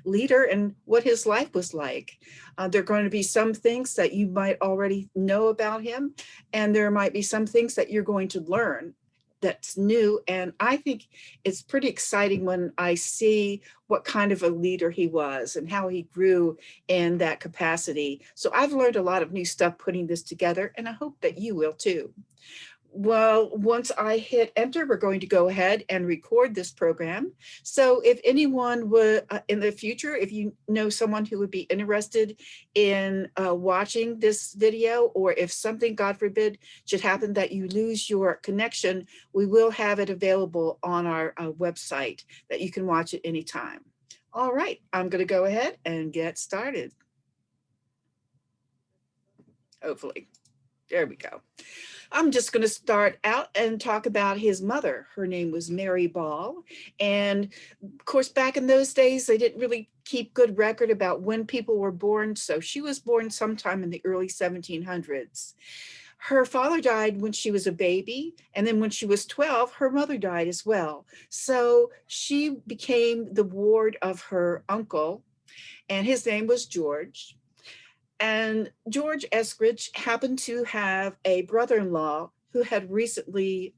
leader and what his life was like. There are going to be some things that you might already know about him, and there might be some things that you're going to learn that's new. And I think it's pretty exciting when I see what kind of a leader he was and how he grew in that capacity. So I've learned a lot of new stuff putting this together, and I hope that you will too. Well, once I hit enter, we're going to go ahead and record this program. So if anyone would, in the future, if you know someone who would be interested in watching this video, or if something, God forbid, should happen that you lose your connection, we will have it available on our website that you can watch at any time. All right, I'm going to go ahead and get started. Hopefully. There we go. I'm just going to start out and talk about his mother. Her name was Mary Ball. And of course, back in those days, they didn't really keep good record about when people were born. So she was born sometime in the early 1700s. Her father died when she was a baby. And then when she was 12, her mother died as well. So she became the ward of her uncle, and his name was George. And George Eskridge happened to have a brother-in-law who had recently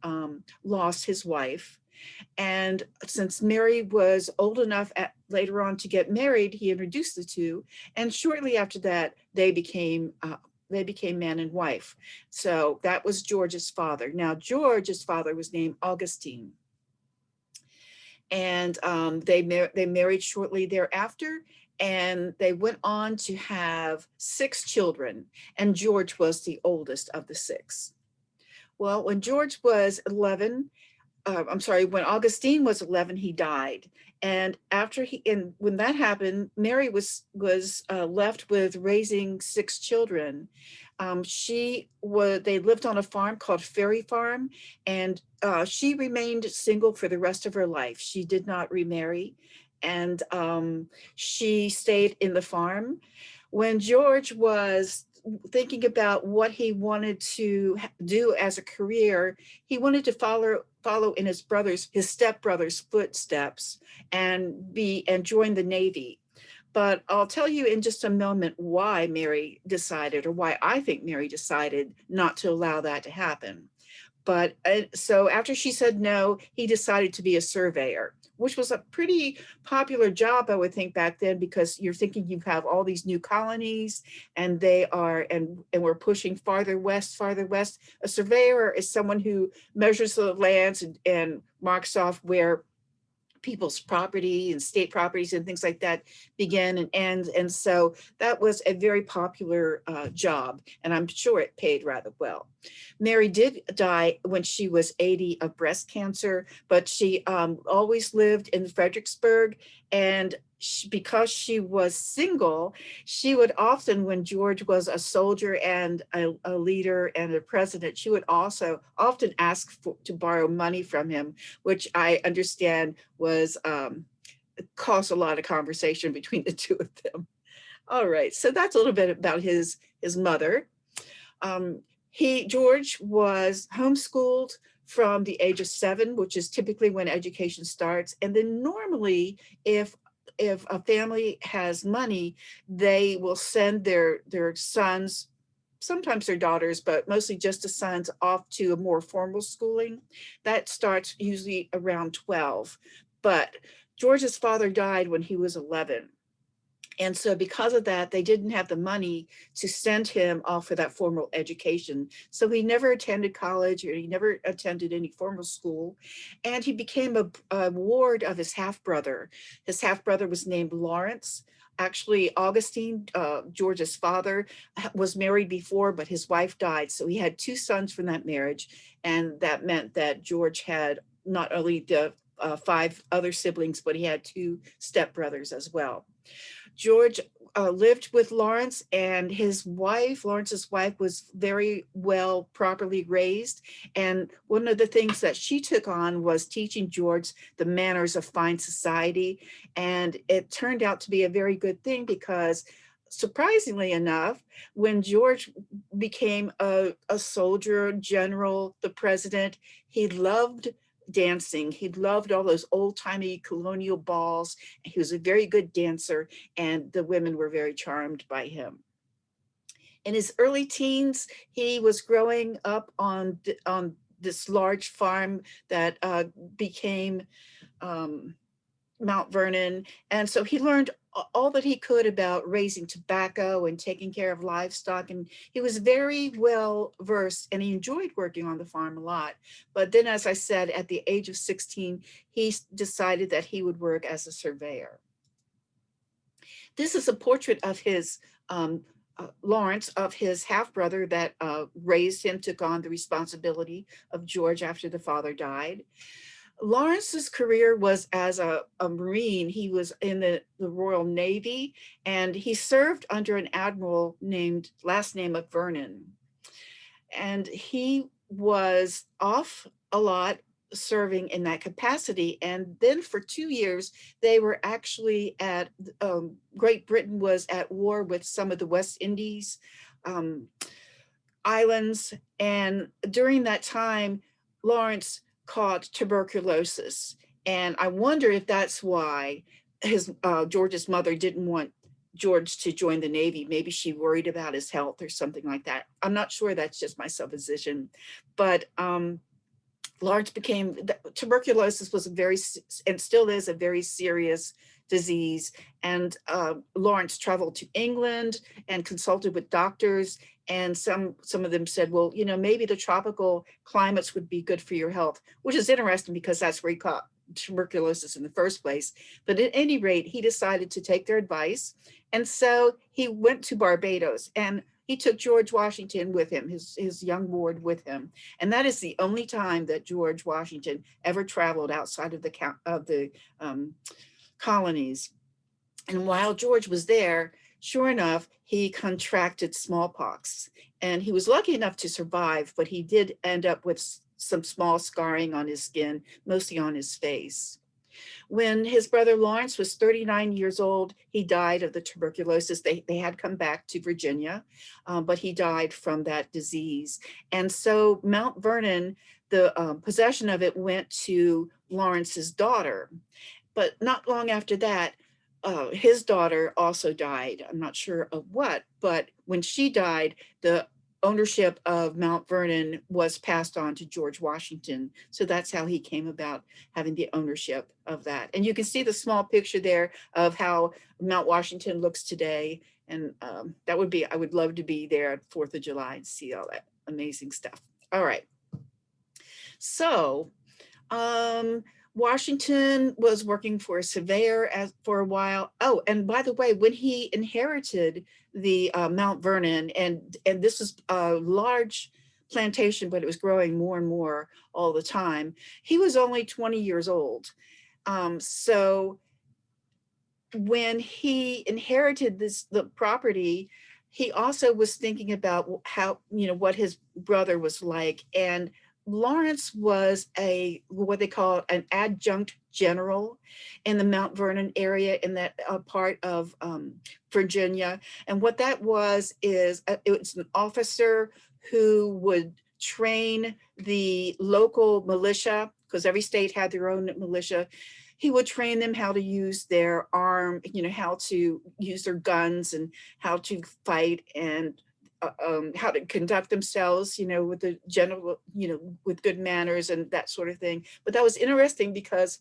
lost his wife. And since Mary was old enough later on to get married, he introduced the two. And shortly after that, they became man and wife. So that was George's father. Now, George's father was named Augustine. And they married shortly thereafter. And they went on to have 6 children, and George was the oldest of the 6. Well, when George was 11, when Augustine was 11, he died. And when that happened, Mary was left with raising 6 children. They lived on a farm called Ferry Farm, and she remained single for the rest of her life. She did not remarry, and she stayed in the farm. When George was thinking about what he wanted to do as a career, he wanted to follow in his stepbrother's footsteps and join the Navy. But I'll tell you in just a moment why I think Mary decided not to allow that to happen. But so after she said no, he decided to be a surveyor, which was a pretty popular job, I would think, back then, because you're thinking you have all these new colonies, and we're pushing farther west. A surveyor is someone who measures the lands and marks off where people's property and state properties and things like that begin and end. And so that was a very popular job, and I'm sure it paid rather well. Mary did die when she was 80 of breast cancer, but she always lived in Fredericksburg. And because she was single, she would often, when George was a soldier and a leader and a president, she would also often ask to borrow money from him, which I understand caused a lot of conversation between the two of them. All right, so that's a little bit about his mother. George was homeschooled from the age of 7, which is typically when education starts. And then normally, if a family has money, they will send their sons, sometimes their daughters, but mostly just the sons, off to a more formal schooling. That starts usually around 12. But George's father died when he was 11. And so because of that, they didn't have the money to send him off for that formal education. So he never attended college, or he never attended any formal school. And he became a ward of his half-brother. His half-brother was named Lawrence. Actually, Augustine, George's father, was married before, but his wife died. So he had 2 sons from that marriage. And that meant that George had not only the 5 other siblings, but he had 2 stepbrothers as well. George lived with Lawrence, and Lawrence's wife, was very well properly raised. And one of the things that she took on was teaching George the manners of fine society. And it turned out to be a very good thing, because surprisingly enough, when George became a soldier, general, the president, he loved dancing. He loved all those old-timey colonial balls. He was a very good dancer, and the women were very charmed by him. In his early teens, he was growing up on this large farm that became um, Mount Vernon. And so he learned all that he could about raising tobacco and taking care of livestock. And he was very well versed, and he enjoyed working on the farm a lot. But then, as I said, at the age of 16, he decided that he would work as a surveyor. This is a portrait of his Lawrence, of his half brother that raised him, took on the responsibility of George after the father died. Lawrence's career was as a Marine. He was in the Royal Navy, and he served under an admiral named, last name of Vernon. And he was off a lot serving in that capacity. And then for 2 years, they were actually at, Great Britain was at war with some of the West Indies islands. And during that time, Lawrence caught tuberculosis. And I wonder if that's why his George's mother didn't want George to join the Navy. Maybe she worried about his health or something like that. I'm not sure, that's just my supposition. But Lawrence became, tuberculosis was a very, and still is a very serious disease. And Lawrence traveled to England and consulted with doctors. And some of them said, well, you know, maybe the tropical climates would be good for your health, which is interesting because that's where he caught tuberculosis in the first place. But at any rate, he decided to take their advice. And so he went to Barbados, and he took George Washington with him, his young ward with him. And that is the only time that George Washington ever traveled outside of the colonies. And while George was there, sure enough, he contracted smallpox. And he was lucky enough to survive, but he did end up with some small scarring on his skin, mostly on his face. When his brother Lawrence was 39 years old, he died of the tuberculosis. They had come back to Virginia, but he died from that disease. And so Mount Vernon, the possession of it went to Lawrence's daughter. But not long after that, his daughter also died. I'm not sure of what, but when she died, the ownership of Mount Vernon was passed on to George Washington. So that's how he came about having the ownership of that. And you can see the small picture there of how Mount Washington looks today. And that would be, I would love to be there at 4th of July and see all that amazing stuff. All right. So Washington was working for a surveyor for a while. Oh, and by the way, when he inherited the Mount Vernon, and this was a large plantation, but it was growing more and more all the time, he was only 20 years old. So when he inherited the property, he also was thinking about how, you know, what his brother was like. And Lawrence was what they call an adjunct general in the Mount Vernon area, in that part of Virginia. And what that was is it was an officer who would train the local militia, because every state had their own militia. He would train them how to use their arm, you know, how to use their guns and how to fight, and how to conduct themselves, you know, with the general, you know, with good manners and that sort of thing. But that was interesting because,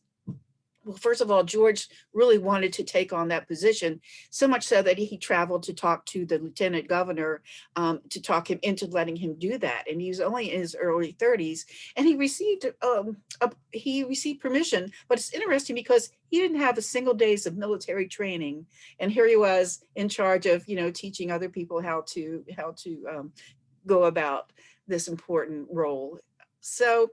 well, first of all, George really wanted to take on that position, so much so that he traveled to talk to the lieutenant governor to talk him into letting him do that. And he was only in his early 30s, and he received permission. But it's interesting because he didn't have a single days of military training, and here he was in charge of, you know, teaching other people how to go about this important role. So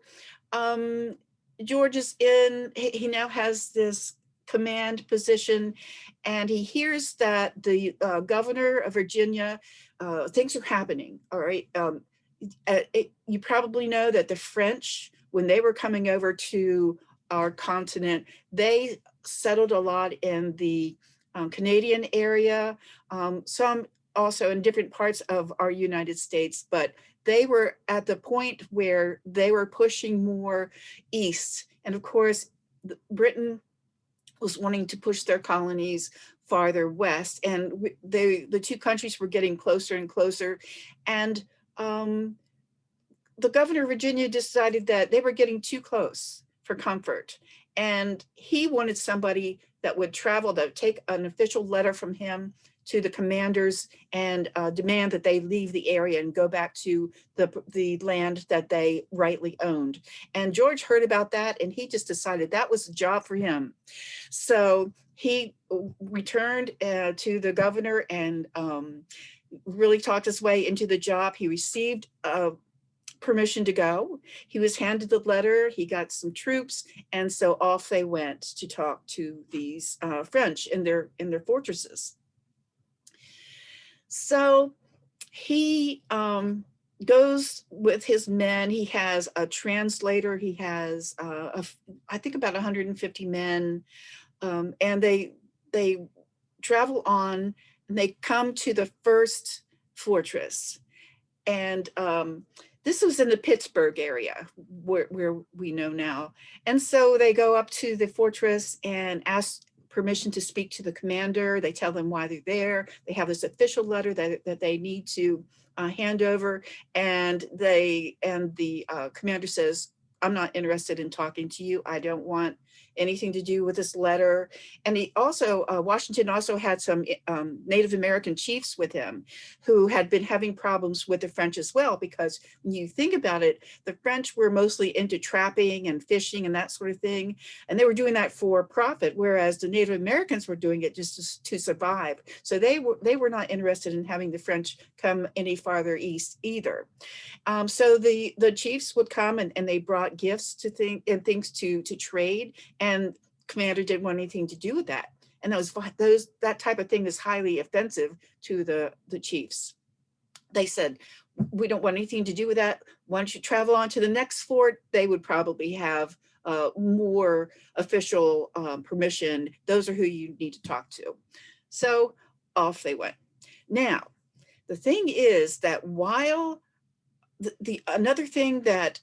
George is he now has this command position, and he hears that the governor of Virginia, things are happening. All right. You probably know that the French, when they were coming over to our continent, they settled a lot in the Canadian area. Some also in different parts of our United States, but they were at the point where they were pushing more east. And of course, Britain was wanting to push their colonies farther west, and the two countries were getting closer and closer. And um, the governor of Virginia decided that they were getting too close for comfort. And he wanted somebody that would travel, that would take an official letter from him to the commanders and demand that they leave the area and go back to the land that they rightly owned. And George heard about that, and he just decided that was a job for him. So he returned to the governor and really talked his way into the job. He received permission to go. He was handed the letter, he got some troops, and so off they went to talk to these French in their fortresses. So he goes with his men. He has a translator. He has, I think, about 150 men, and they travel on, and they come to the first fortress. And this was in the Pittsburgh area where we know now. And so they go up to the fortress and ask permission to speak to the commander. They tell them why they're there. They have this official letter that they need to hand over. And the commander says, I'm not interested in talking to you. I don't want anything to do with this letter. And he also, Washington also had some Native American chiefs with him who had been having problems with the French as well, because when you think about it, the French were mostly into trapping and fishing and that sort of thing. And they were doing that for profit, whereas the Native Americans were doing it just to survive. So they were not interested in having the French come any farther east either. So the chiefs would come and they brought gifts to things to trade, and commander didn't want anything to do with that. And that type of thing is highly offensive to the chiefs. They said, we don't want anything to do with that. Once you travel on to the next fort, they would probably have more official permission. Those are who you need to talk to. So off they went. Now, the thing is that while another thing that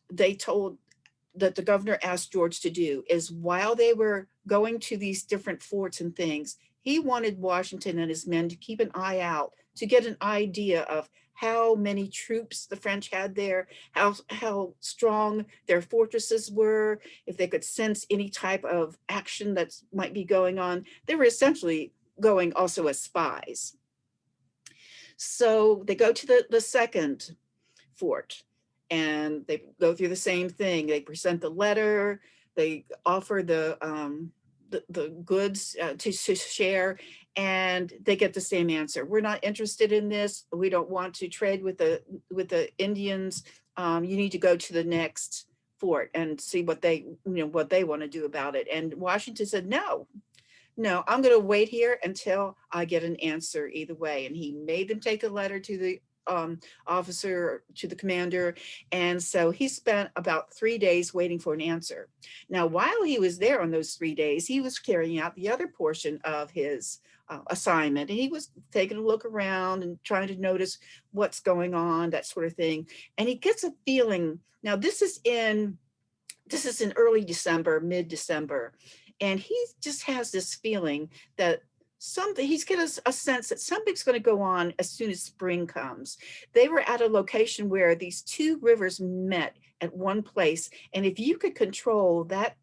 the governor asked George to do is, while they were going to these different forts and things, he wanted Washington and his men to keep an eye out to get an idea of how many troops the French had there, how strong their fortresses were, if they could sense any type of action that might be going on. They were essentially going also as spies. So they go to the second fort, and they go through the same thing. They present the letter, they offer the goods to share, and they get the same answer. We're not interested in this. We don't want to trade with the Indians. You need to go to the next fort and see what they want to do about it. And Washington said, no, I'm going to wait here until I get an answer either way. And he made them take a letter to the officer, to the commander. And so he spent about 3 days waiting for an answer. Now, while he was there on those 3 days, he was carrying out the other portion of his assignment. And he was taking a look around and trying to notice what's going on, that sort of thing. And he gets a feeling, now this is in early December, mid-December. And he just has this feeling that he's got a sense that something's going to go on as soon as spring comes. They were at a location where these two rivers met at one place. And if you could control that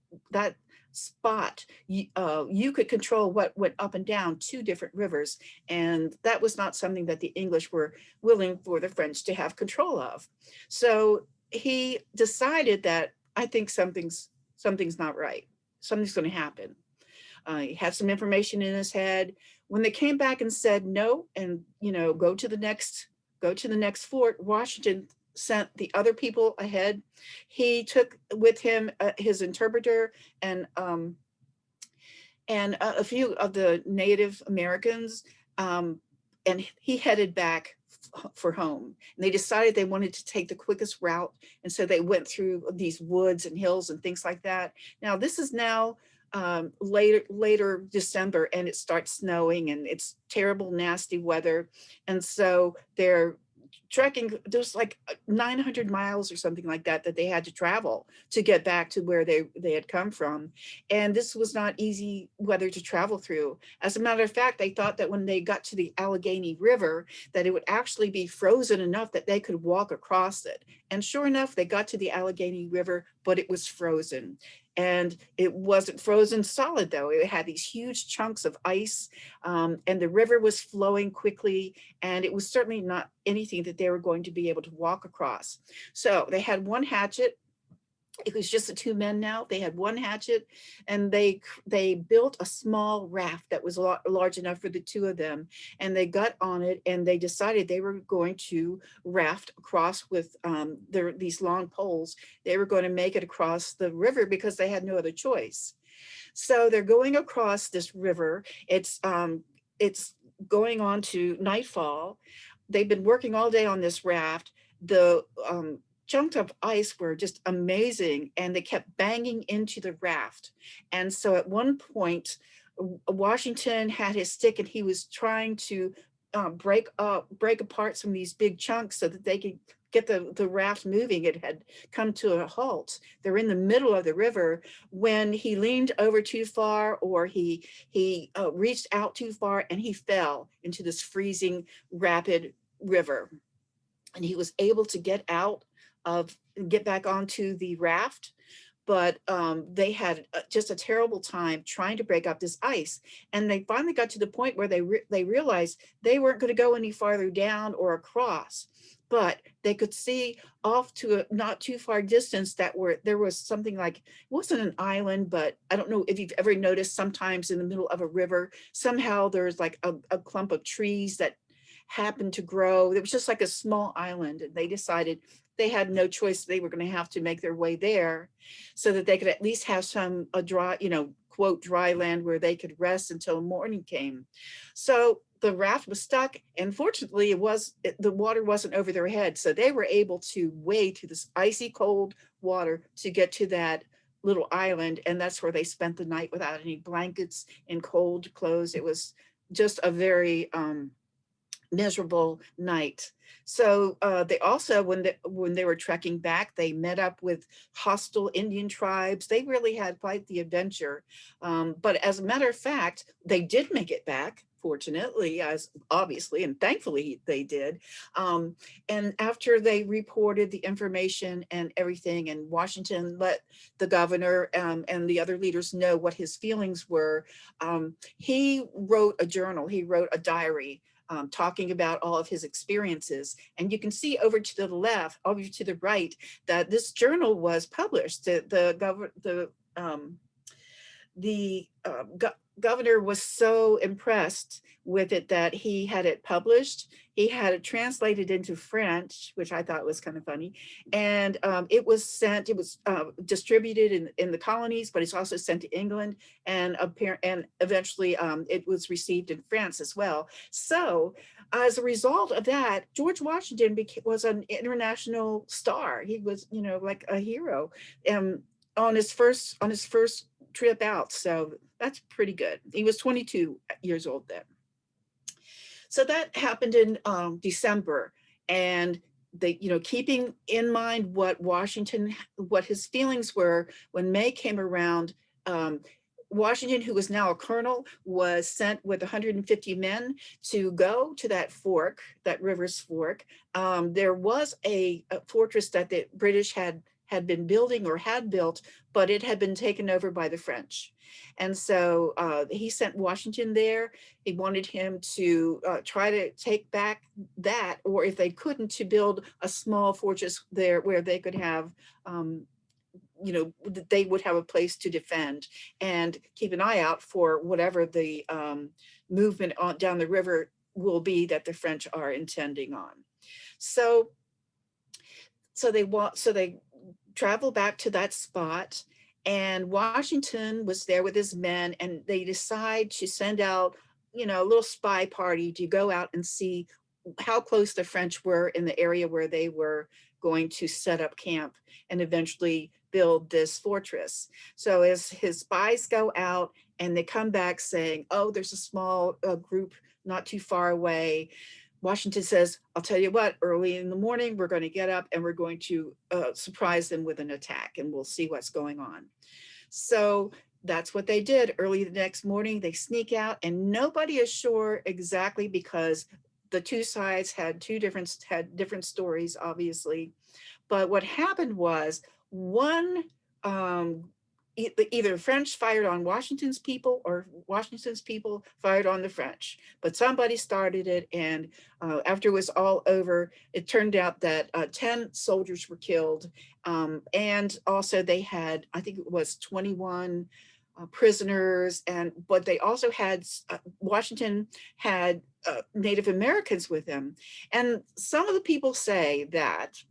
spot, you could control what went up and down two different rivers. And that was not something that the English were willing for the French to have control of. So he decided that, I think something's not right. Something's going to happen. He had some information in his head. When they came back and said no, and go to the next fort, Washington sent the other people ahead. He took with him his interpreter and a few of the Native Americans, and he headed back for home. And they decided they wanted to take the quickest route, and so they went through these woods and hills and things like that. Now, this is now later December, and it starts snowing and it's terrible, nasty weather. And so they're trekking, there's like 900 miles or something like that that they had to travel to get back to where they had come from. And this was not easy weather to travel through. As a matter of fact, they thought that when they got to the Allegheny River, that it would actually be frozen enough that they could walk across it. And sure enough, they got to the Allegheny River, but it was frozen. And it wasn't frozen solid, though. It had these huge chunks of ice, and the river was flowing quickly, and it was certainly not anything that they were going to be able to walk across. So they had one hatchet. It was just the two men now. They had one hatchet, and they built a small raft that was large enough for the two of them. And they got on it, and they decided they were going to raft across with these long poles. They were going to make it across the river because they had no other choice. So they're going across this river. It's going on to nightfall. They've been working all day on this raft. The chunks of ice were just amazing, and they kept banging into the raft. And so at one point, Washington had his stick, and he was trying to break apart some of these big chunks so that they could get the raft moving. It had come to a halt. They're in the middle of the river when he leaned over too far, or he reached out too far, and he fell into this freezing rapid river. And he was able to get back onto the raft, but they had just a terrible time trying to break up this ice. And they finally got to the point where they realized they weren't going to go any farther down or across, but they could see off to a not too far distance there was something like, it wasn't an island, but I don't know if you've ever noticed, sometimes in the middle of a river, somehow there's like a clump of trees that happened to grow. It was just like a small island, and they decided they had no choice. They were going to have to make their way there so that they could at least have a dry, quote, dry land where they could rest until morning came. So the raft was stuck, and fortunately the water wasn't over their head. So they were able to wade through this icy cold water to get to that little island. And that's where they spent the night without any blankets and cold clothes. It was just a very miserable night. So they also, when they were trekking back, they met up with hostile Indian tribes. They really had quite the adventure. But as a matter of fact, they did make it back, fortunately, as obviously and thankfully they did. And after they reported the information and everything, and Washington let the governor and the other leaders know what his feelings were, he wrote a journal, he wrote a diary, talking about all of his experiences. And you can see over to the left, over to the right, that this journal was published. The governor was so impressed with it that he had it published. He had it translated into French, which I thought was kind of funny. And it was distributed in the colonies, but it's also sent to England, and eventually it was received in France as well. So as a result of that, George Washington was an international star. He was, like a hero on his first trip out. So that's pretty good. He was 22 years old then. So that happened in December, and they, keeping in mind what his feelings were when May came around, Washington, who was now a colonel, was sent with 150 men to go to that fork, that river's fork. There was a fortress that the British had been building or had built, but it had been taken over by the French. And so he sent Washington there. He wanted him to try to take back that, or if they couldn't, to build a small fortress there where they could have, they would have a place to defend, and keep an eye out for whatever the movement down the river will be that the French are intending on. So they travel back to that spot, and Washington was there with his men, and they decide to send out, a little spy party to go out and see how close the French were in the area where they were going to set up camp and eventually build this fortress. So as his spies go out and they come back saying, oh, there's a small group not too far away, Washington says, I'll tell you what, early in the morning, we're going to get up and we're going to surprise them with an attack, and we'll see what's going on. So that's what they did. Early the next morning, they sneak out, and nobody is sure exactly, because the two sides had different stories, obviously. But what happened was, one um, either French fired on Washington's people or Washington's people fired on the French. But somebody started it, and after it was all over, it turned out that 10 soldiers were killed, and also they had, I think it was 21 prisoners, but they also had Washington had Native Americans with him, and some of the people say that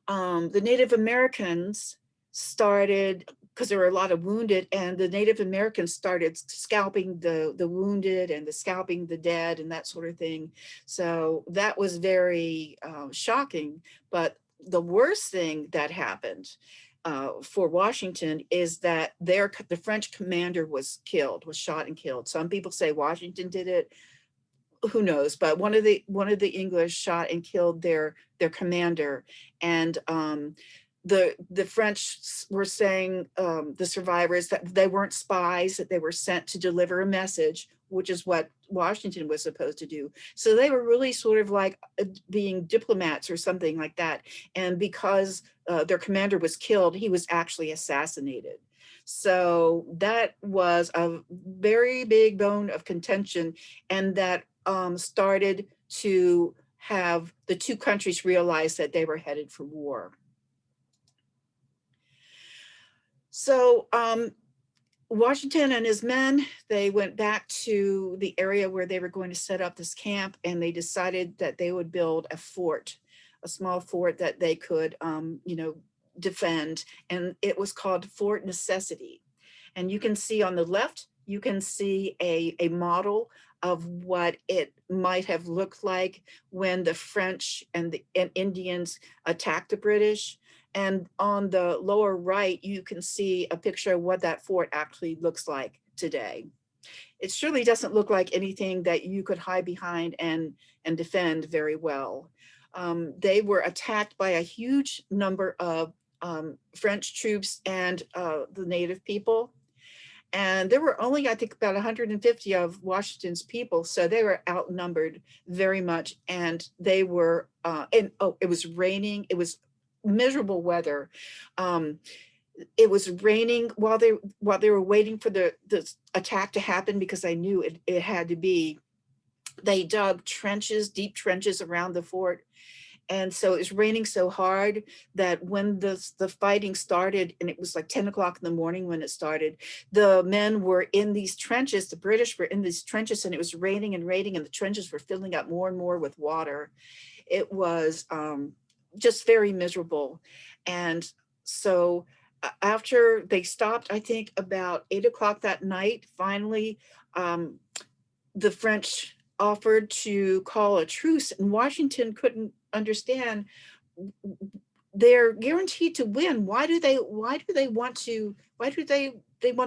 the Native Americans started, because there were a lot of wounded, and the Native Americans started scalping the wounded and scalping the dead and that sort of thing. So that was very shocking. But the worst thing that happened for Washington is that the French commander was shot and killed. Some people say Washington did it, who knows, but one of the English shot and killed their commander. And the French were saying, the survivors, that they weren't spies, that they were sent to deliver a message, which is what Washington was supposed to do. So they were really sort of like being diplomats or something like that. And because their commander was killed, he was actually assassinated. So that was a very big bone of contention, and that started to have the two countries realize that they were headed for war. So Washington and his men, they went back to the area where they were going to set up this camp, and they decided that they would build a small fort that they could, defend. And it was called Fort Necessity. And you can see on the left, you can see a model of what it might have looked like when the French and Indians attacked the British. And on the lower right, you can see a picture of what that fort actually looks like today. It surely doesn't look like anything that you could hide behind and defend very well. They were attacked by a huge number of French troops and the native people. And there were only, I think, about 150 of Washington's people. So they were outnumbered very much. And they were, it was raining. It was miserable weather. It was raining while they were waiting for the attack to happen, because I knew it had to be. They dug deep trenches around the fort. And so it was raining so hard that when the fighting started, and it was like 10 o'clock in the morning when it started, the men were in these trenches, the British were in these trenches, and it was raining and raining, and the trenches were filling up more and more with water. It was just very miserable. And so after they stopped, I think about 8 o'clock that night, finally, the French offered to call a truce, and Washington couldn't understand. They're guaranteed to win. Why do they want to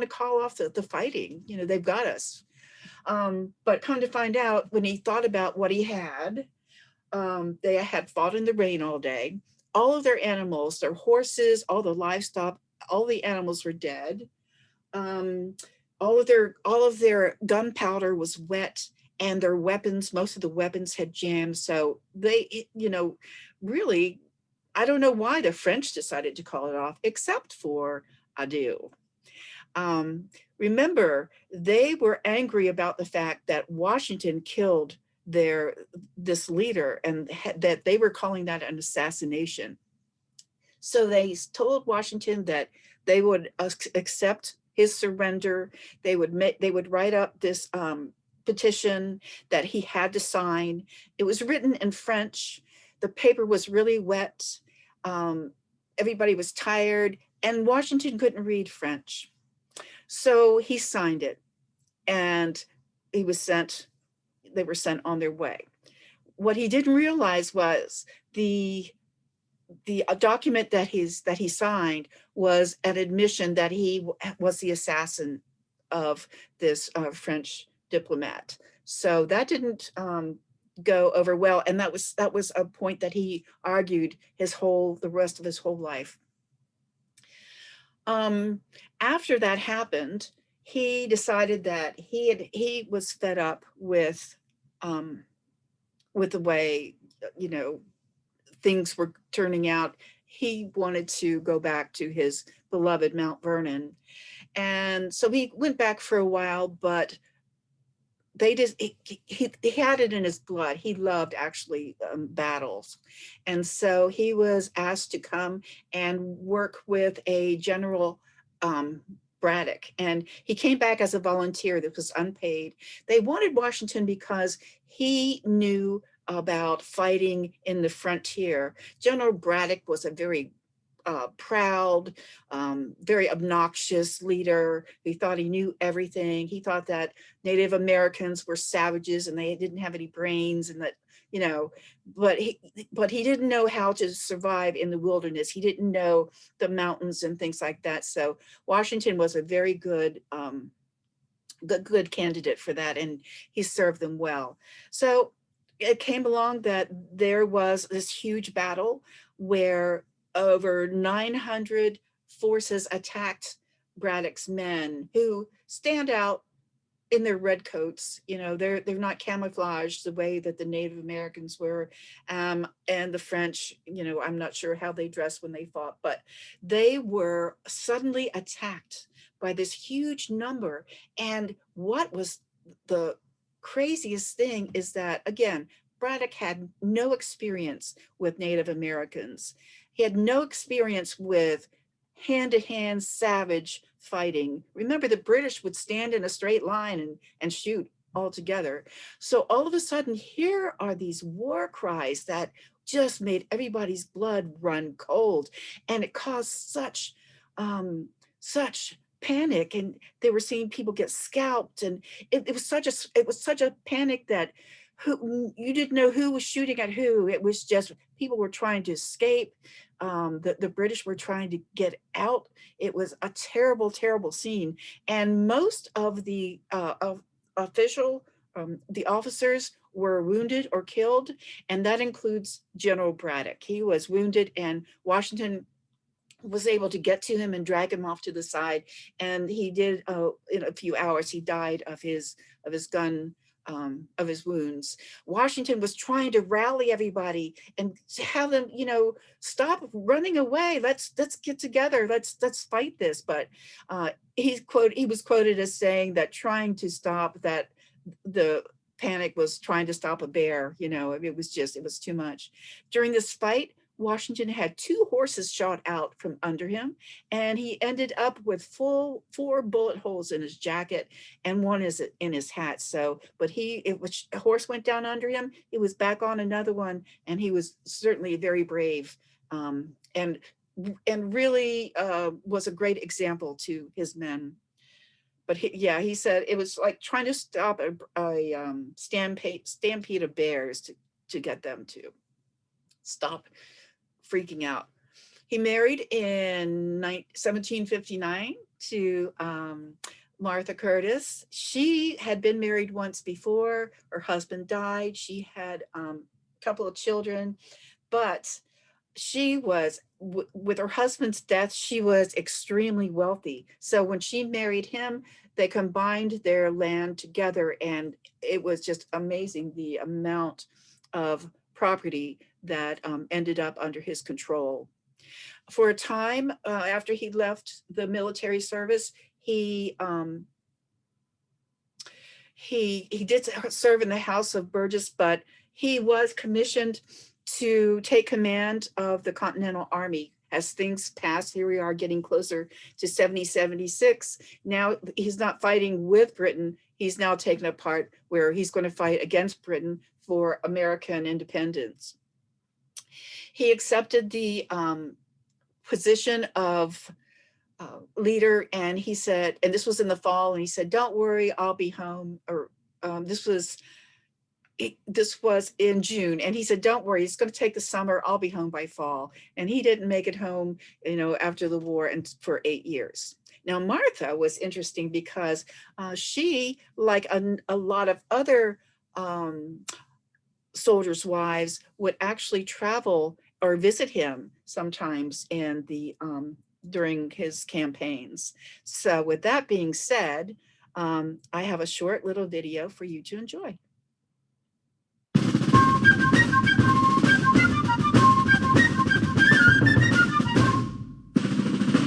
call off the fighting? They've got us. But come to find out, when he thought about what he had, they had fought in the rain all day. All of their animals, their horses, all the livestock, all the animals were dead. All of their gunpowder was wet, and their weapons, most of the weapons had jammed. So they, really, I don't know why the French decided to call it off, except for adieu. Remember, they were angry about the fact that Washington killed this leader, and that they were calling that an assassination. So they told Washington that they would accept his surrender. They would write up this petition that he had to sign. It was written in French. The paper was really wet. Everybody was tired, and Washington couldn't read French. So he signed it, and they were sent on their way. What he didn't realize was the the document that he signed was an admission that he was the assassin of this French diplomat. So that didn't go over well, and that was a point that he argued the rest of his whole life. Um, After that happened, he decided that he was fed up um, with the way, you know, things were turning out. He wanted to go back to his beloved Mount Vernon. And so he went back for a while, but they just, he had it in his blood. He loved actually battles. And so he was asked to come and work with a General um, Braddock. And he came back as a volunteer that was unpaid. They wanted Washington because he knew about fighting in the frontier. General Braddock was a very proud, very obnoxious leader. He thought he knew everything. He thought that Native Americans were savages and they didn't have any brains, and that, you know, but he didn't know how to survive in the wilderness. He didn't know the mountains and things like that. So Washington was a very good candidate for that, and he served them well. So it came along that there was this huge battle where over 900 forces attacked Braddock's men, who stand out in their red coats. You know, they're not camouflaged the way that the Native Americans were, and the French. You know, I'm not sure how they dressed when they fought, but they were suddenly attacked by this huge number. And what was the craziest thing is that, again, Braddock had no experience with Native Americans. He had no experience with hand-to-hand savage fighting. Remember, the British would stand in a straight line and shoot all together. So all of a sudden, here are these war cries that just made everybody's blood run cold, and it caused such panic. And they were seeing people get scalped, and it was such a panic that you didn't know who was shooting at who. It was just people were trying to escape. The British were trying to get out. It was a terrible, terrible scene. And most of the official, the officers were wounded or killed, and that includes General Braddock. He was wounded, and Washington was able to get to him and drag him off to the side. And he did, in a few hours, he died of his gun, of his wounds. Washington was trying to rally everybody and have them, you know, stop running away. Let's get together. Let's fight this. But he was quoted as saying that trying to stop that the panic was trying to stop a bear. You know, it was too much. During this fight, Washington had two horses shot out from under him, and he ended up with full 4 bullet holes in his jacket, and one is in his hat. So, but a horse went down under him. He was back on another one, and he was certainly very brave, and really was a great example to his men. But he said it was like trying to stop a stampede of bears to get them to stop freaking out. He married in 1759 to Martha Curtis. She had been married once before. Her husband died. She had a couple of children, but she was, with her husband's death, she was extremely wealthy. So when she married him, they combined their land together, and it was just amazing the amount of property that ended up under his control. For a time, after he left the military service, he did serve in the House of Burgess, but he was commissioned to take command of the Continental Army. As things pass, here we are getting closer to 1776. Now he's not fighting with Britain. He's now taken a part where he's going to fight against Britain for American independence. He accepted the position of leader, and he said, and this was in the fall, and he said, "Don't worry, I'll be home." Or this was This was in June, and he said, "Don't worry, it's going to take the summer. I'll be home by fall." And he didn't make it home, after the war, and for 8 years. Now, Martha was interesting because she, like a lot of other um, soldiers' wives, would actually travel or visit him sometimes in the during his campaigns. So, with that being said, I have a short little video for you to enjoy.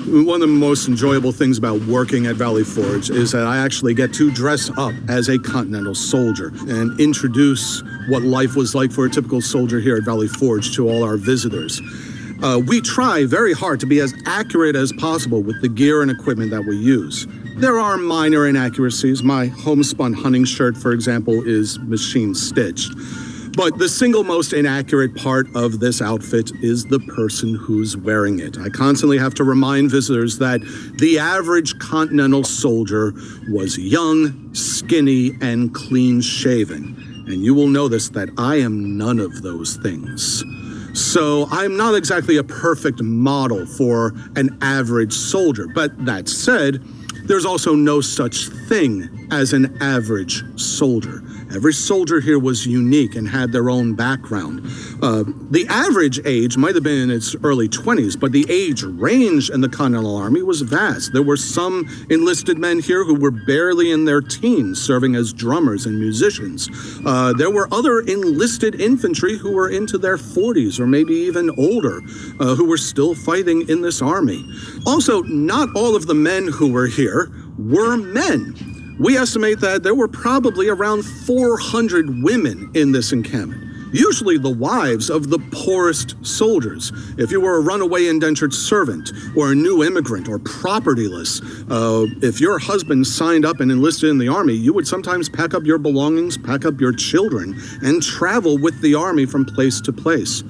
One of the most enjoyable things about working at Valley Forge is that I actually get to dress up as a Continental soldier and introduce what life was like for a typical soldier here at Valley Forge to all our visitors. We try very hard to be as accurate as possible with the gear and equipment that we use. There are minor inaccuracies. My homespun hunting shirt, for example, is machine stitched. But the single most inaccurate part of this outfit is the person who's wearing it. I constantly have to remind visitors that the average Continental soldier was young, skinny, and clean-shaven. And you will notice that I am none of those things. So I'm not exactly a perfect model for an average soldier. But that said, there's also no such thing as an average soldier. Every soldier here was unique and had their own background. The average age might have been in its early 20s, but the age range in the Continental Army was vast. There were some enlisted men here who were barely in their teens, serving as drummers and musicians. There were other enlisted infantry who were into their 40s or maybe even older, who were still fighting in this army. Also, not all of the men who were here were men. We estimate that there were probably around 400 women in this encampment, usually the wives of the poorest soldiers. If you were a runaway indentured servant or a new immigrant or propertyless, if your husband signed up and enlisted in the army, you would sometimes pack up your belongings, pack up your children, and travel with the army from place to place.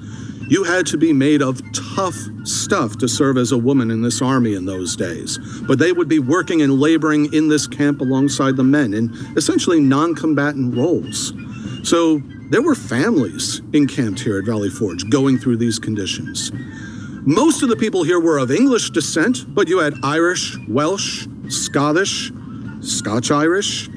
You had to be made of tough stuff to serve as a woman in this army in those days. But they would be working and laboring in this camp alongside the men in essentially non-combatant roles. So there were families encamped here at Valley Forge going through these conditions. Most of the people here were of English descent, but you had Irish, Welsh, Scottish, Scotch-Irish,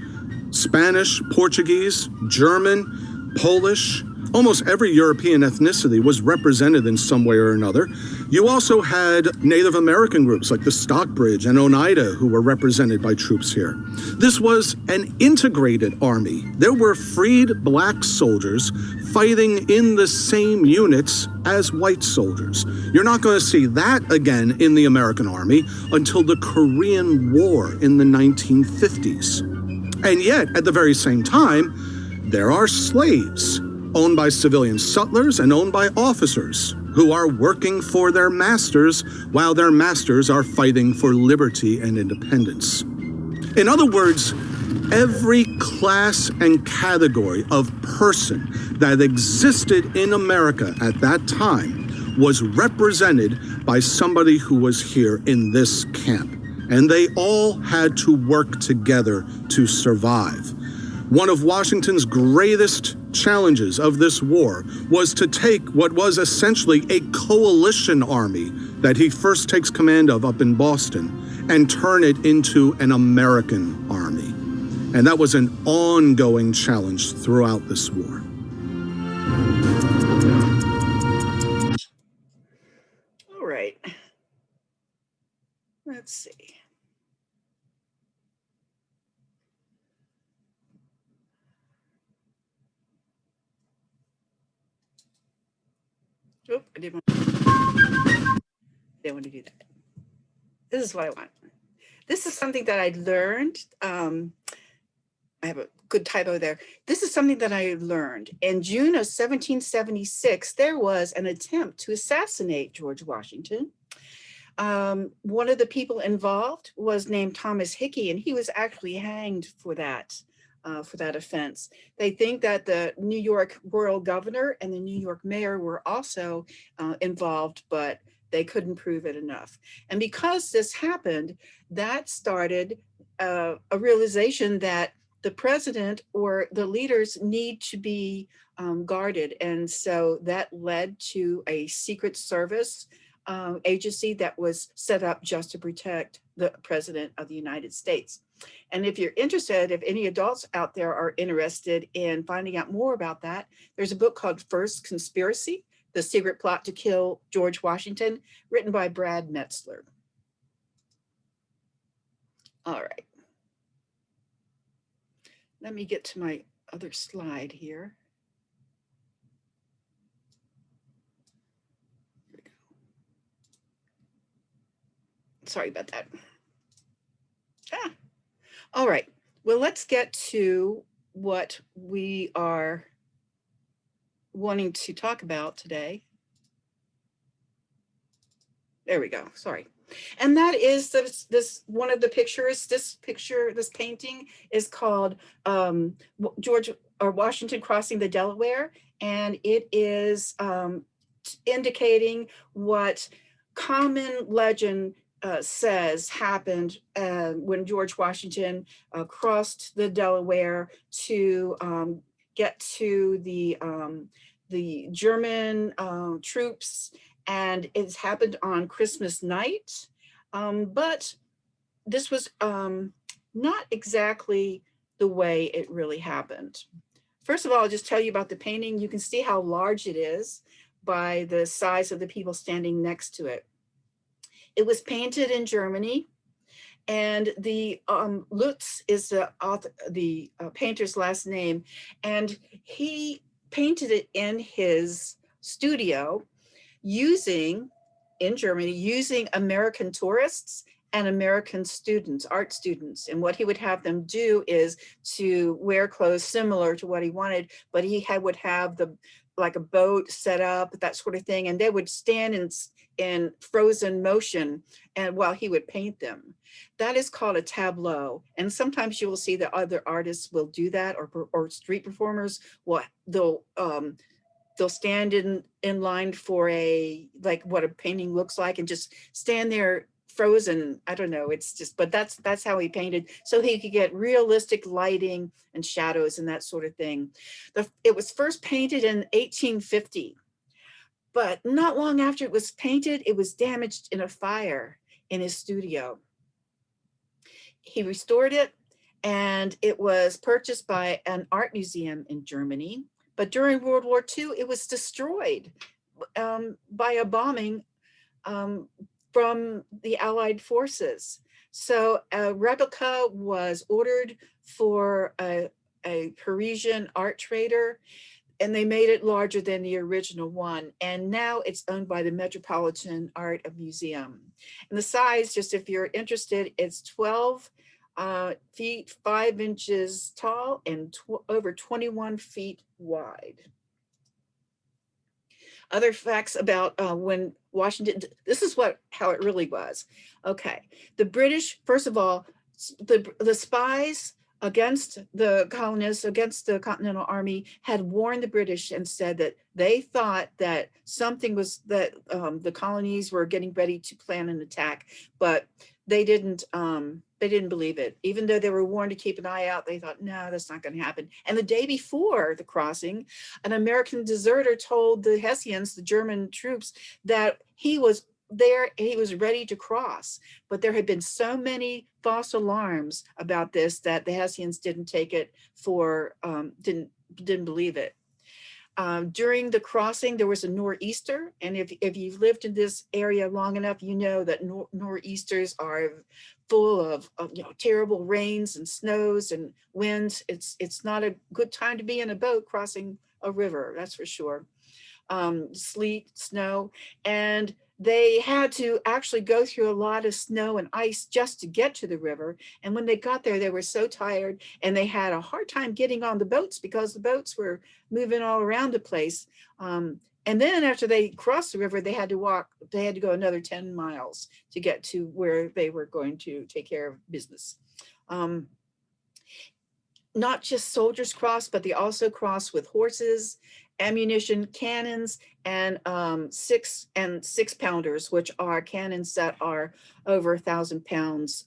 Spanish, Portuguese, German, Polish. Almost every European ethnicity was represented in some way or another. You also had Native American groups like the Stockbridge and Oneida who were represented by troops here. This was an integrated army. There were freed black soldiers fighting in the same units as white soldiers. You're not going to see that again in the American Army until the Korean War in the 1950s. And yet, at the very same time, there are slaves owned by civilian sutlers and owned by officers who are working for their masters while their masters are fighting for liberty and independence. In other words, every class and category of person that existed in America at that time was represented by somebody who was here in this camp. And they all had to work together to survive. One of Washington's greatest challenges of this war was to take what was essentially a coalition army that he first takes command of up in Boston and turn it into an American army. And that was an ongoing challenge throughout this war. All right. Let's see. Oh, I didn't want to do that. This is what I want. This is something that I learned. I have a good typo there. This is something that I learned. In June of 1776, there was an attempt to assassinate George Washington. One of the people involved was named Thomas Hickey, and he was actually hanged for that offense. They think that the New York royal governor and the New York mayor were also involved, but they couldn't prove it enough. And because this happened, that started a realization that the president or the leaders need to be guarded. And so that led to a Secret Service agency that was set up just to protect the president of the United States. And if you're interested, if any adults out there are interested in finding out more about that, there's a book called First Conspiracy, The Secret Plot to Kill George Washington, written by Brad Metzler. All right. Let me get to my other slide here. Here we go. Sorry about that. All right. Well, let's get to what we are wanting to talk about today. There we go. Sorry. And that is this one of the pictures. This picture, this painting is called George or Washington Crossing the Delaware, and it is indicating what common legend says happened when George Washington crossed the Delaware to get to the German troops. And it's happened on Christmas night, but this was not exactly the way it really happened. First of all, I'll just tell you about the painting. You can see how large it is by the size of the people standing next to it. It was painted in Germany, and the Lutz is the painter's last name, and he painted it in his studio in Germany, using American tourists and American students, art students. And what he would have them do is to wear clothes similar to what he wanted, but he would have like a boat set up, that sort of thing. And they would stand in frozen motion and while he would paint them. That is called a tableau. And sometimes you will see that other artists will do that, or street performers they'll stand in line for like what a painting looks like and just stand there frozen. I don't know, it's just, but that's how he painted, so he could get realistic lighting and shadows and that sort of thing. It was first painted in 1850, but not long after it was painted, it was damaged in a fire in his studio. He restored it, and it was purchased by an art museum in Germany. But during World War II, it was destroyed by a bombing from the Allied forces. So a replica was ordered for a Parisian art trader, and they made it larger than the original one. And now it's owned by the Metropolitan Art Museum. And the size, just if you're interested, it's 12 feet 5 inches tall and over 21 feet wide. Other facts about when Washington, this is how it really was. Okay, the British, first of all, the spies against the colonists, against the Continental Army, had warned the British and said that they thought that something was, that the colonies were getting ready to plan an attack, but they didn't believe it. Even though they were warned to keep an eye out, they thought, no, that's not going to happen. And the day before the crossing, an American deserter told the Hessians, the German troops, that he was there, he was ready to cross. But there had been so many false alarms about this that the Hessians didn't take it for, didn't believe it. During the crossing, there was a nor'easter, and if you've lived in this area long enough, you know that nor'easters are full of terrible rains and snows and winds. It's not a good time to be in a boat crossing a river, that's for sure. Sleet, snow, and they had to actually go through a lot of snow and ice just to get to the river. And when they got there, they were so tired, and they had a hard time getting on the boats because the boats were moving all around the place. And then after they crossed the river, they had to go another 10 miles to get to where they were going to take care of business. Not just soldiers crossed, but they also crossed with horses, ammunition, cannons, and 6-pounders, which are cannons that are over 1,000 pounds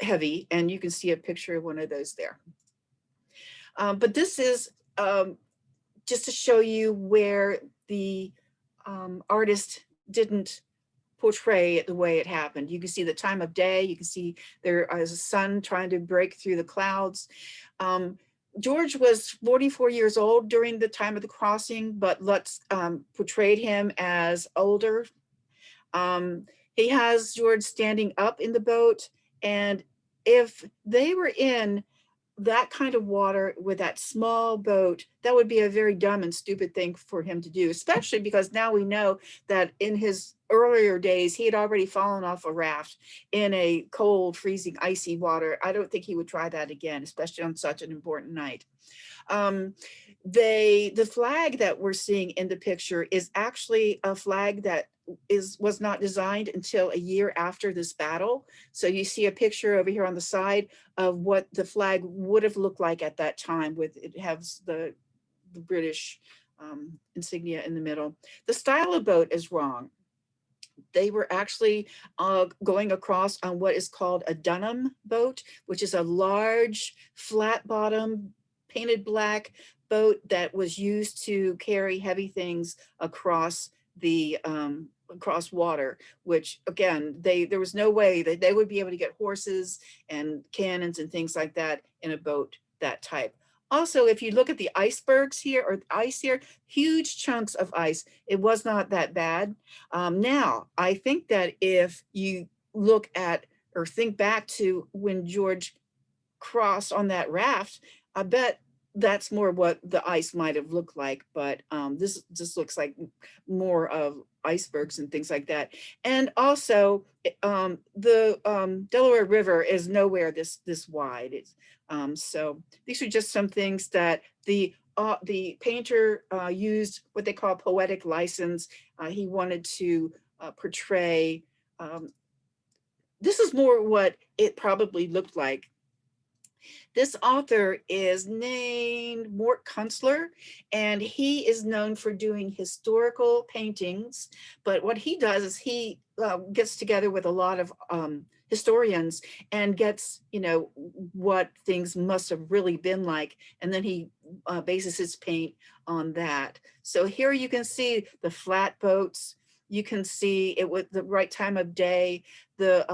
heavy, and you can see a picture of one of those there. But this is just to show you where the artist didn't portray it the way it happened. You can see the time of day. You can see there is a sun trying to break through the clouds. George was 44 years old during the time of the crossing, but let's portrayed him as older. He has George standing up in the boat, and if they were in that kind of water with that small boat, that would be a very dumb and stupid thing for him to do, especially because now we know that in his earlier days, he had already fallen off a raft in a cold, freezing, icy water. I don't think he would try that again, especially on such an important night. The flag that we're seeing in the picture is actually a flag that was not designed until a year after this battle. So you see a picture over here on the side of what the flag would have looked like at that time, with it has the British insignia in the middle. The style of boat is wrong. They were actually going across on what is called a Dunham boat, which is a large flat bottom painted black boat that was used to carry heavy things across the across water, which again, there was no way that they would be able to get horses and cannons and things like that in a boat that type. Also, if you look at the icebergs here, or ice here, huge chunks of ice, it was not that bad. Now, I think that if you look at or think back to when George crossed on that raft, I bet that's more what the ice might have looked like, but this just looks like more of icebergs and things like that. And also, the Delaware River is nowhere this wide. It's, so these are just some things that the painter used what they call poetic license. He wanted to portray. This is more what it probably looked like. This author is named Mort Kunstler, and he is known for doing historical paintings. But what he does is he gets together with a lot of historians and gets, you know, what things must have really been like. And then he bases his paint on that. So here you can see the flat boats. You can see it with the right time of day, the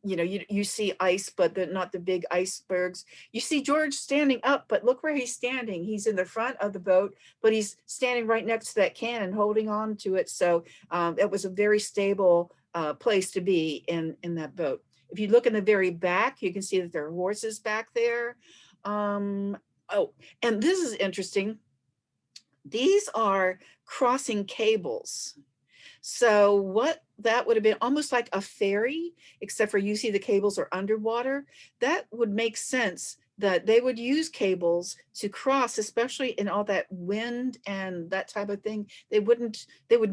you know, you see ice, but not the big icebergs. You see George standing up, but look where he's standing. He's in the front of the boat, but he's standing right next to that cannon, holding on to it. So it was a very stable place to be in that boat. If you look in the very back, you can see that there are horses back there. Oh, and this is interesting. These are crossing cables. So what that would have been almost like a ferry, except for you see the cables are underwater. That would make sense that they would use cables to cross, especially in all that wind and that type of thing. They would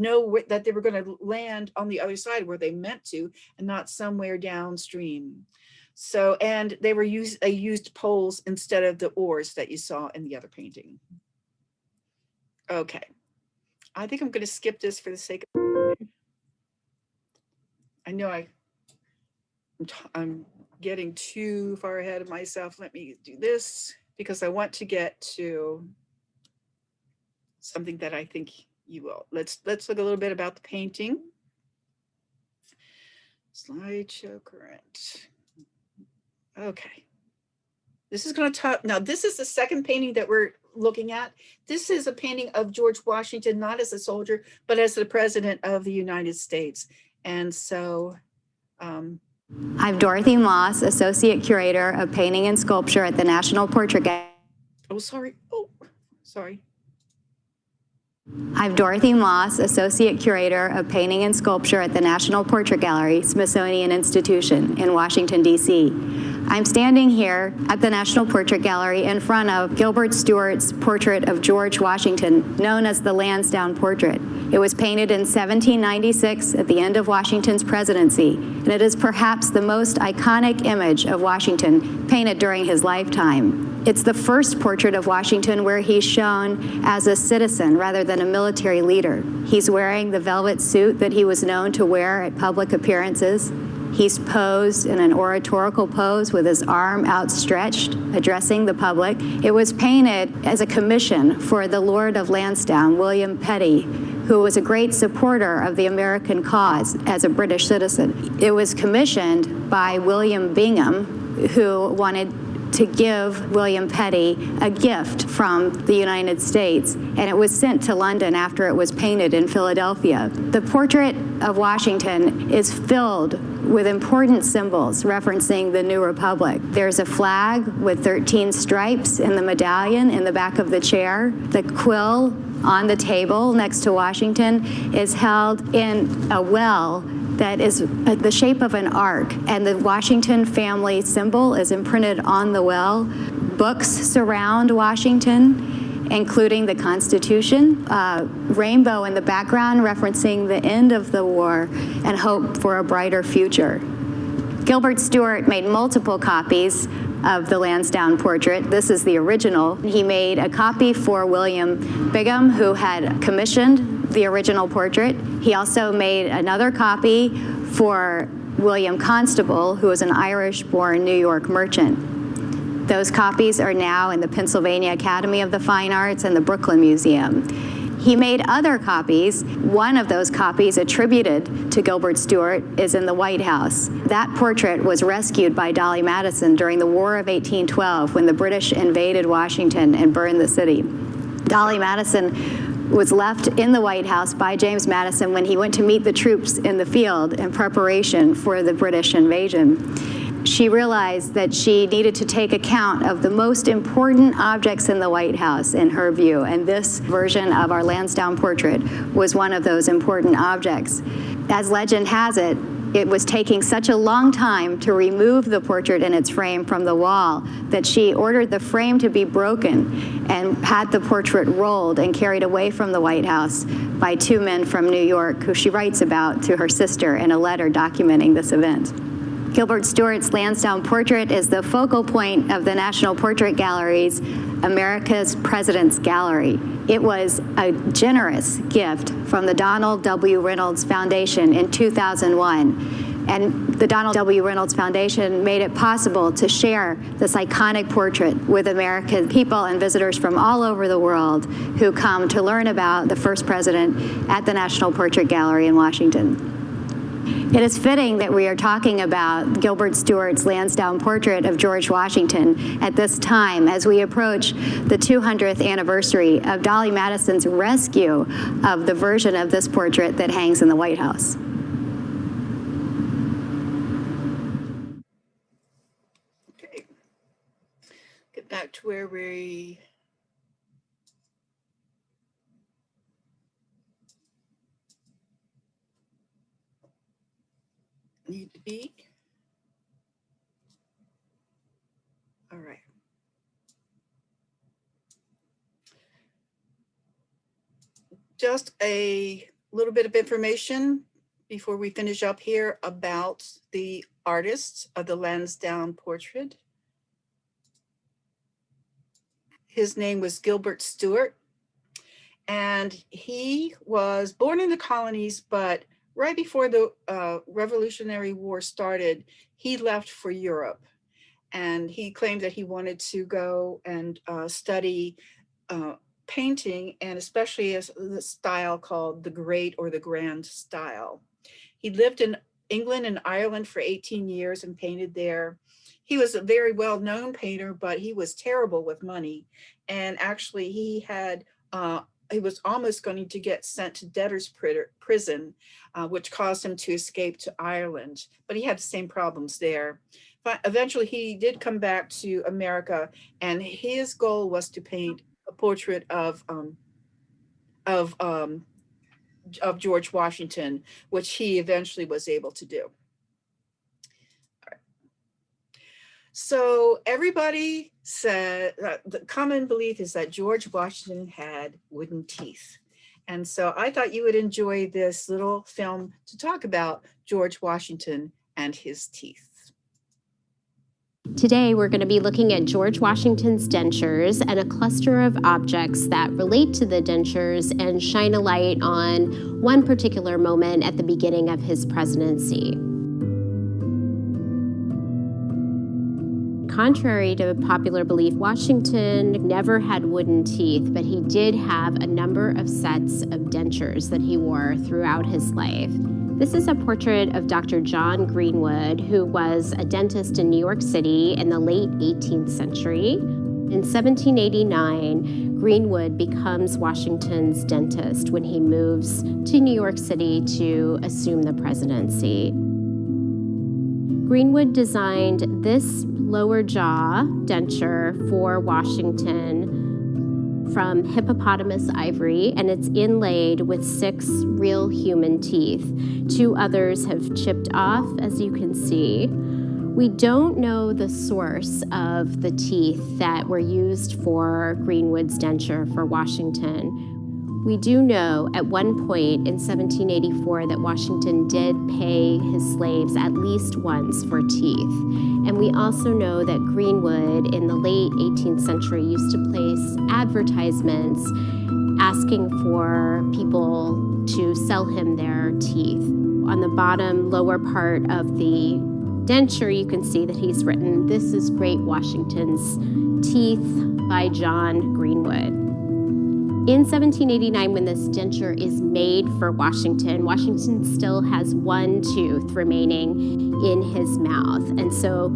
know that they were going to land on the other side where they meant to, and not somewhere downstream. So, and they used poles instead of the oars that you saw in the other painting. Okay. I think I'm going to skip this for the sake of, I know I'm getting too far ahead of myself. Let me do this because I want to get to something that I think you will. Let's look a little bit about the painting. Slideshow current. Okay. This is going to talk, now this is the second painting that we're looking at. This is a painting of George Washington, not as a soldier, but as the President of the United States. And so, I'm Dorothy Moss, Associate Curator of Painting and Sculpture at the National Portrait Gallery. oh, sorry. Oh, sorry. I'm Dorothy Moss, Associate Curator of Painting and Sculpture at the National Portrait Gallery, Smithsonian Institution in Washington, D.C. I'm standing here at the National Portrait Gallery in front of Gilbert Stuart's portrait of George Washington, known as the Lansdowne portrait. It was painted in 1796 at the end of Washington's presidency, and it is perhaps the most iconic image of Washington painted during his lifetime. It's the first portrait of Washington where he's shown as a citizen rather than a military leader. He's wearing the velvet suit that he was known to wear at public appearances. He's posed in an oratorical pose with his arm outstretched, addressing the public. It was painted as a commission for the Lord of Lansdowne, William Petty, who was a great supporter of the American cause as a British citizen. It was commissioned by William Bingham, who wanted to give William Petty a gift from the United States, and it was sent to London after it was painted in Philadelphia. The portrait of Washington is filled with important symbols referencing the New Republic. There's a flag with 13 stripes in the medallion in the back of the chair. The quill on the table next to Washington is held in a well that is the shape of an arc, and the Washington family symbol is imprinted on the well. Books surround Washington, including the Constitution, rainbow in the background referencing the end of the war and hope for a brighter future. Gilbert Stuart made multiple copies of the Lansdowne portrait. This is the original. He made a copy for William Bingham, who had commissioned the original portrait. He also made another copy for William Constable, who was an Irish-born New York merchant. Those copies are now in the Pennsylvania Academy of the Fine Arts and the Brooklyn Museum. He made other copies. One of those copies attributed to Gilbert Stuart is in the White House. That portrait was rescued by Dolly Madison during the War of 1812 when the British invaded Washington and burned the city. Dolly Madison was left in the White House by James Madison when he went to meet the troops in the field in preparation for the British invasion. She realized that she needed to take account of the most important objects in the White House, in her view, and this version of our Lansdowne portrait was one of those important objects. As legend has it, it was taking such a long time to remove the portrait in its frame from the wall that she ordered the frame to be broken and had the portrait rolled and carried away from the White House by two men from New York, who she writes about to her sister in a letter documenting this event. Gilbert Stuart's Lansdowne portrait is the focal point of the National Portrait Gallery's America's President's Gallery. It was a generous gift from the Donald W. Reynolds Foundation in 2001. And the Donald W. Reynolds Foundation made it possible to share this iconic portrait with American people and visitors from all over the world who come to learn about the first president at the National Portrait Gallery in Washington. It is fitting that we are talking about Gilbert Stuart's Lansdowne portrait of George Washington at this time as we approach the 200th anniversary of Dolly Madison's rescue of the version of this portrait that hangs in the White House. Okay, get back to where we need to be. All right. Just a little bit of information before we finish up here about the artist of the Lansdowne portrait. His name was Gilbert Stuart, and he was born in the colonies, but right before the Revolutionary War started, he left for Europe, and he claimed that he wanted to go and study painting, and especially as the style called the Great or the Grand style. He lived in England and Ireland for 18 years and painted there. He was a very well-known painter, but he was terrible with money, and actually he was almost going to get sent to debtor's prison, which caused him to escape to Ireland, but he had the same problems there. But eventually he did come back to America, and his goal was to paint a portrait of George Washington, which he eventually was able to do. All right. So everybody said the common belief is that George Washington had wooden teeth. And so I thought you would enjoy this little film to talk about George Washington and his teeth. Today, we're going to be looking at George Washington's dentures and a cluster of objects that relate to the dentures and shine a light on one particular moment at the beginning of his presidency. Contrary to popular belief, Washington never had wooden teeth, but he did have a number of sets of dentures that he wore throughout his life. This is a portrait of Dr. John Greenwood, who was a dentist in New York City in the late 18th century. In 1789, Greenwood becomes Washington's dentist when he moves to New York City to assume the presidency. Greenwood designed this lower jaw denture for Washington from hippopotamus ivory, and it's inlaid with 6 real human teeth. 2 others have chipped off, as you can see. We don't know the source of the teeth that were used for Greenwood's denture for Washington. We do know at one point in 1784 that Washington did pay his slaves at least once for teeth. And we also know that Greenwood in the late 18th century used to place advertisements asking for people to sell him their teeth. On the bottom lower part of the denture, you can see that he's written, "This is Great Washington's Teeth by John Greenwood." In 1789, when this denture is made for Washington, Washington still has 1 tooth remaining in his mouth. And so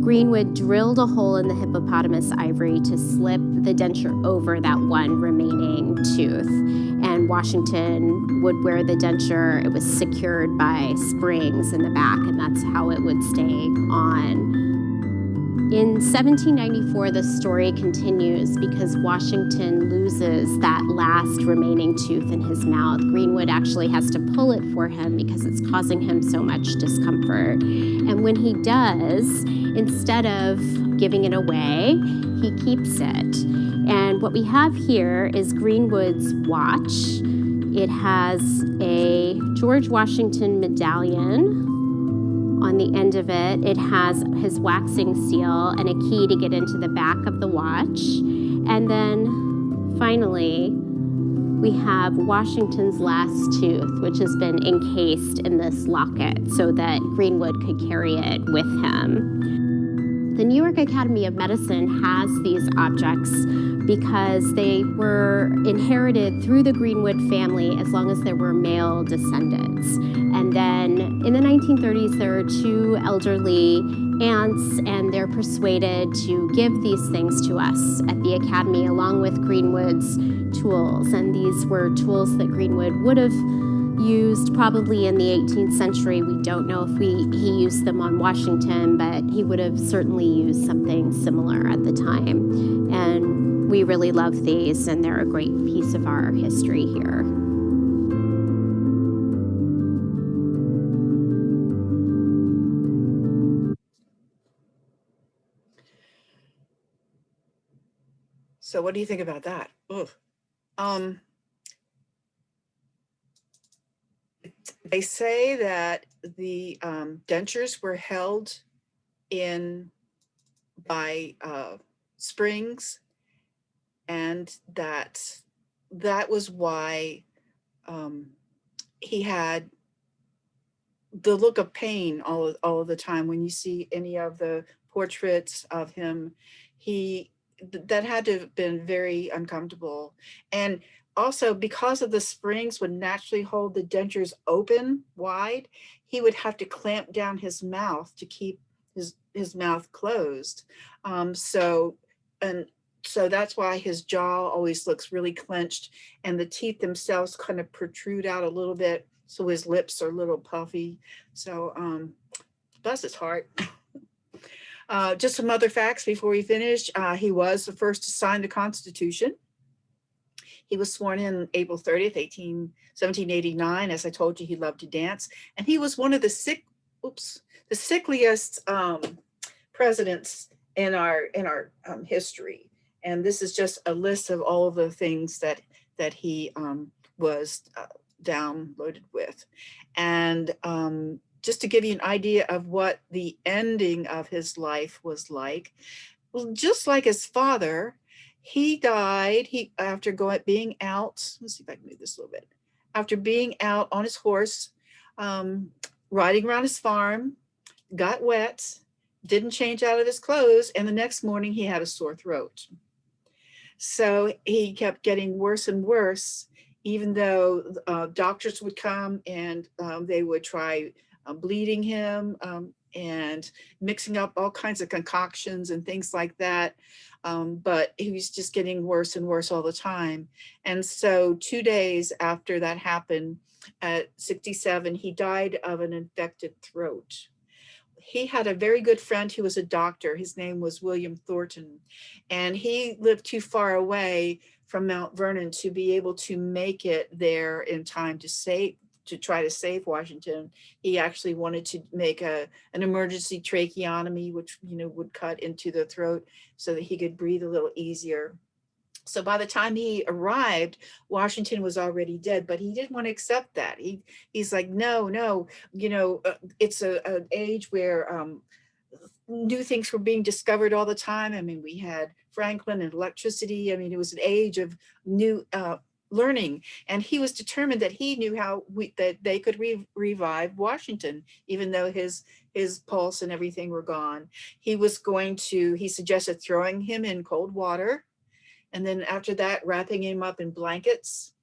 Greenwood drilled a hole in the hippopotamus ivory to slip the denture over that 1 remaining tooth. And Washington would wear the denture. It was secured by springs in the back, and that's how it would stay on. In 1794, the story continues because Washington loses that last remaining tooth in his mouth. Greenwood actually has to pull it for him because it's causing him so much discomfort. And when he does, instead of giving it away, he keeps it. And what we have here is Greenwood's watch. It has a George Washington medallion on the end of it. It has his waxing seal and a key to get into the back of the watch. And then finally, we have Washington's last tooth, which has been encased in this locket so that Greenwood could carry it with him. The New York Academy of Medicine has these objects because they were inherited through the Greenwood family as long as there were male descendants. And then in the 1930s, there are 2 elderly aunts, and they're persuaded to give these things to us at the Academy along with Greenwood's tools. And these were tools that Greenwood would have used probably in the 18th century. We don't know if he used them on Washington, but he would have certainly used something similar at the time. And we really love these, and they're a great piece of our history here. So what do you think about that? Ugh. They say that the dentures were held in by springs, and that was why he had the look of pain all of the time. When you see any of the portraits of him, that had to have been very uncomfortable. And also, because of the springs would naturally hold the dentures open wide, he would have to clamp down his mouth to keep his mouth closed. So that's why his jaw always looks really clenched, and the teeth themselves kind of protrude out a little bit, so his lips are a little puffy. So bless his heart. Just some other facts before we finish. He was the first to sign the Constitution. He was sworn in April 30th, 1789. As I told you, he loved to dance. And he was one of the sickliest presidents in our history. And this is just a list of all of the things that he was downloaded with. And just to give you an idea of what the ending of his life was like, well, just like his father, he died after being out. Let's see if I can move this a little bit. After being out on his horse, riding around his farm, got wet, didn't change out of his clothes, and the next morning he had a sore throat. So he kept getting worse and worse, even though doctors would come and they would try bleeding him and mixing up all kinds of concoctions and things like that. But he was just getting worse and worse all the time. And so 2 days after that happened, at 67, he died of an infected throat. He had a very good friend who was a doctor. His name was William Thornton, and he lived too far away from Mount Vernon to be able to make it there in time to try to save Washington. He actually wanted to make an emergency tracheotomy, which would cut into the throat so that he could breathe a little easier. So by the time he arrived, Washington was already dead, but he didn't want to accept that. He's like, no, it's an age where new things were being discovered all the time. I mean, we had Franklin and electricity. I mean, it was an age of new learning, and he was determined that he knew that they could revive Washington, even though his pulse and everything were gone. He suggested throwing him in cold water, and then after that, wrapping him up in blankets,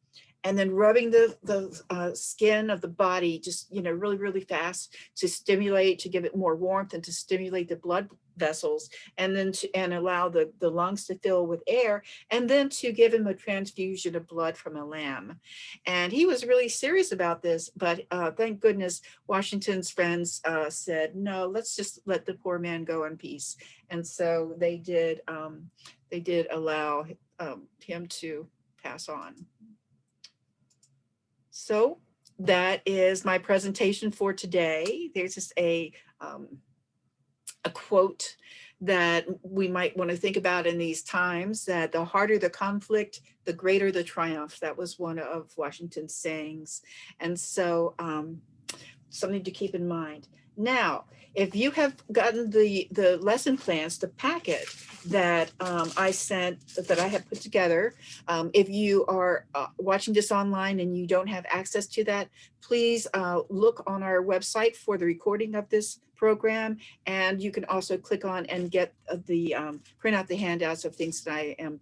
and then rubbing the skin of the body just, really, really fast to give it more warmth and to stimulate the blood vessels, and then and allow the lungs to fill with air, and then to give him a transfusion of blood from a lamb. And he was really serious about this, but thank goodness Washington's friends said, no, let's just let the poor man go in peace. And so they did allow him to pass on. So that is my presentation for today. There's just a quote that we might want to think about in these times, that the harder the conflict, the greater the triumph. That was one of Washington's sayings. And so something to keep in mind. Now, if you have gotten the lesson plans, the packet that I sent, that I have put together, if you are watching this online and you don't have access to that, please look on our website for the recording of this program, and you can also click on and get print out the handouts of things that I am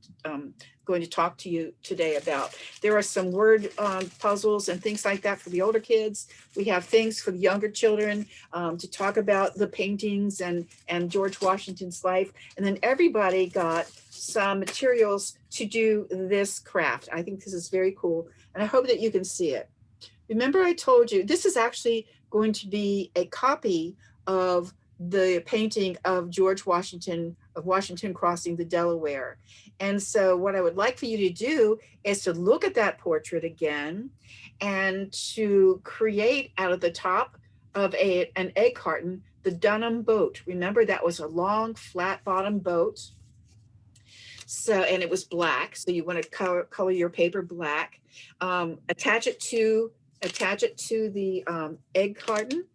going to talk to you today about. There are some word puzzles and things like that for the older kids. We have things for the younger children to talk about the paintings and George Washington's life. And then everybody got some materials to do this craft. I think this is very cool, and I hope that you can see it. Remember, I told you this is actually going to be a copy of the painting of George Washington, of Washington crossing the Delaware. And so what I would like for you to do is to look at that portrait again and to create out of the top of an egg carton, the Dunham boat. Remember, that was a long, flat bottom boat. So, and it was black. So you want to color your paper black. Attach it to the egg carton.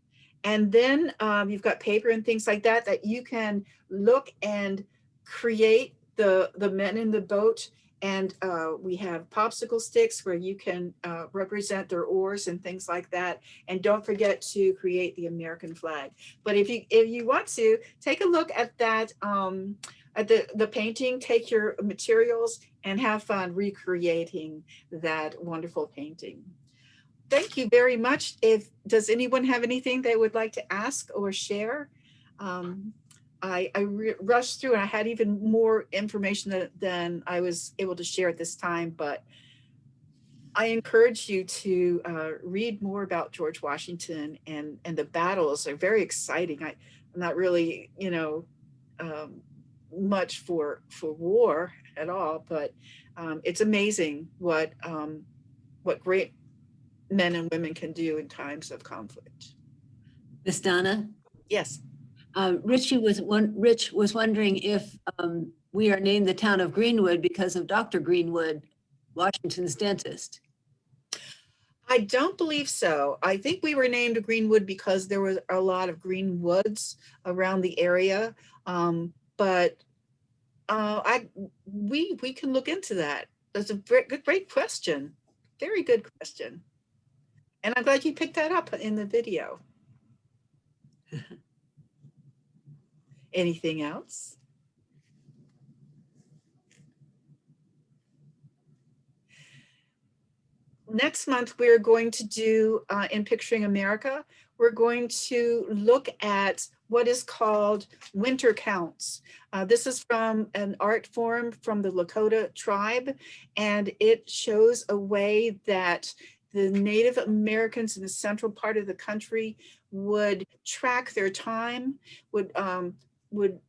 And then you've got paper and things like that you can look and create the men in the boat. And we have popsicle sticks where you can represent their oars and things like that. And don't forget to create the American flag. But if you want to, take a look at that, at the painting, take your materials and have fun recreating that wonderful painting. Thank you very much. Does anyone have anything they would like to ask or share? I rushed through and I had even more information than I was able to share at this time, but I encourage you to read more about George Washington, and the battles are very exciting. I'm not really, much for war at all, but it's amazing what great men and women can do in times of conflict. Miss Donna? Yes. Rich was wondering if we are named the town of Greenwood because of Dr. Greenwood, Washington's dentist. I don't believe so. I think we were named Greenwood because there were a lot of green woods around the area. But we can look into that. That's a great question. Very good question. And I'm glad you picked that up in the video. Anything else? Next month, we're going to do, in Picturing America, we're going to look at what is called winter counts. This is from an art form from the Lakota tribe, and it shows a way that the Native Americans in the central part of the country would track their time, would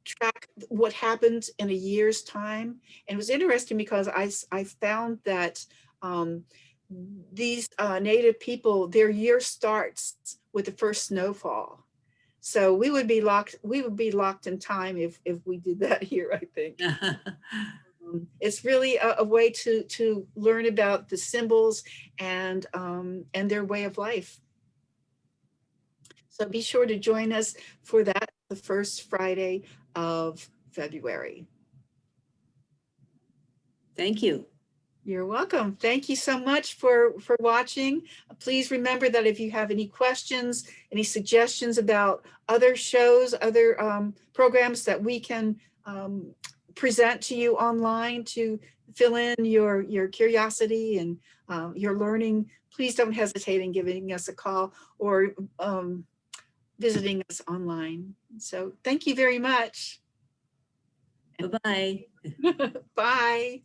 track what happens in a year's time. And it was interesting because I found that these Native people, their year starts with the first snowfall. So we would be locked in time if we did that here, I think. It's really a way to learn about the symbols and their way of life. So be sure to join us for that, the first Friday of February. Thank you. You're welcome. Thank you so much for watching. Please remember that if you have any questions, any suggestions about other shows, other programs that we can present to you online to fill in your curiosity and your learning, please don't hesitate in giving us a call or visiting us online. So thank you very much. Bye-bye. Bye.